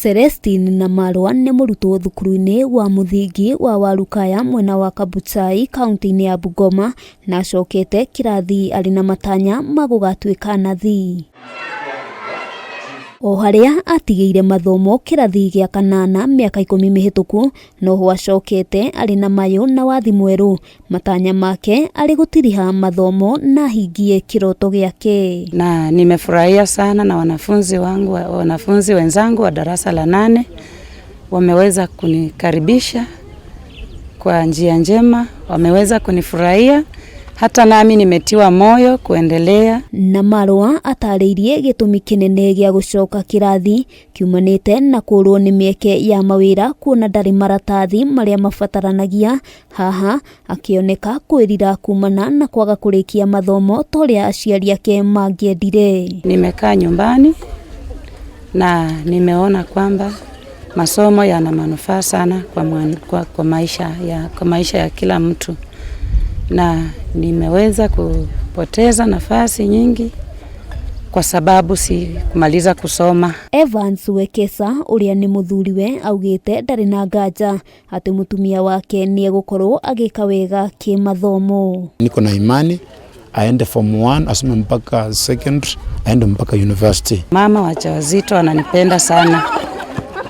Celestine na Marwa nĩ mũrutwo thukuru-inĩ wa mũthingi wa Warukaya mwena wa Kabuchai kaunti-inĩ ya Bungoma na acokete kirathi arĩ na matanya ma gũgatuĩka nathi. O harĩa atigĩire mathomo kirathi gĩa kanana mĩaka 10 mĩhĩtũku, noho acokete arĩ na mayũ na wathi mwerũ. Matanya make arĩ gũtiriha mathomo na hingie kiroto gĩake. Na nimefurahia sana na wanafunzi wenzangu wa darasa la 8 wameweza kunikaribisha kwa njia njema, wameweza kunifurahia. Hata nami nimetiwa moyo kuendelea. Na Marwa atarĩirie gĩtũmi kĩnene gĩa gũcoka kirathi kiumanĩte na kũrwo nĩ mĩeke ya mawĩra kuona ndarĩ maratathi marĩa mabataranagia. Haha akĩoneka kwĩrira kumana na kwaga kũrĩkia mathomo torĩa aciari ake mangĩendire. Nimekaa nyumbani na nimeona kwamba masomo yana manufaa sana kwa maisha ya kila mtu. Na nimeweza kupoteza nafasi nyingi kwa sababu si kumaliza kusoma. Evans Wekesa ũrĩa nĩ mũthuriwe augĩte ndarĩ na nganja atĩ mũtumia wake nĩ egũkorwo agĩka wega kĩmathomo. Niko na imani aende form 1 asome mpaka secondary, aende mpaka university. Mama wajawazito wananipenda sana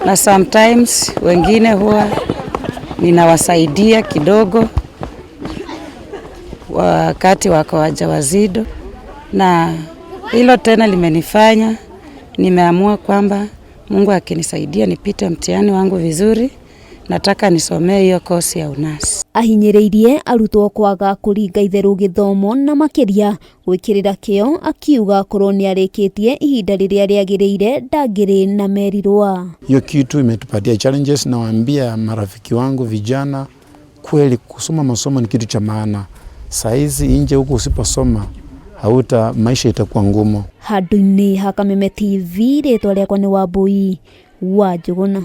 na sometimes wengine huwa ninawasaidia kidogo wakati wako wajawazito, na hilo tena limenifanya nimeamua kwamba Mungu akinisaidia nipite mtihani wangu vizuri, nataka nisomee hiyo kosi ya unasi. Ahinyĩrĩirie arutwo kwaga kũringa itherũ gĩthomo na makĩria gwĩkĩrĩra kĩo, akiuga korwo nĩ arĩkĩtie ihinda rĩrĩa rĩagĩrĩire ndangĩrĩ na merirwa. Hiyo kitu imetupatia challenges, na waambia marafiki wangu vijana kweli kusoma masomo ni kitu cha maana. Saizi nje huko usiposoma maisha itakuwa ngumu. Handũ-inĩ ha Kameme TV, rĩtwa rĩakwa nĩ Wambui wa Njũgũna.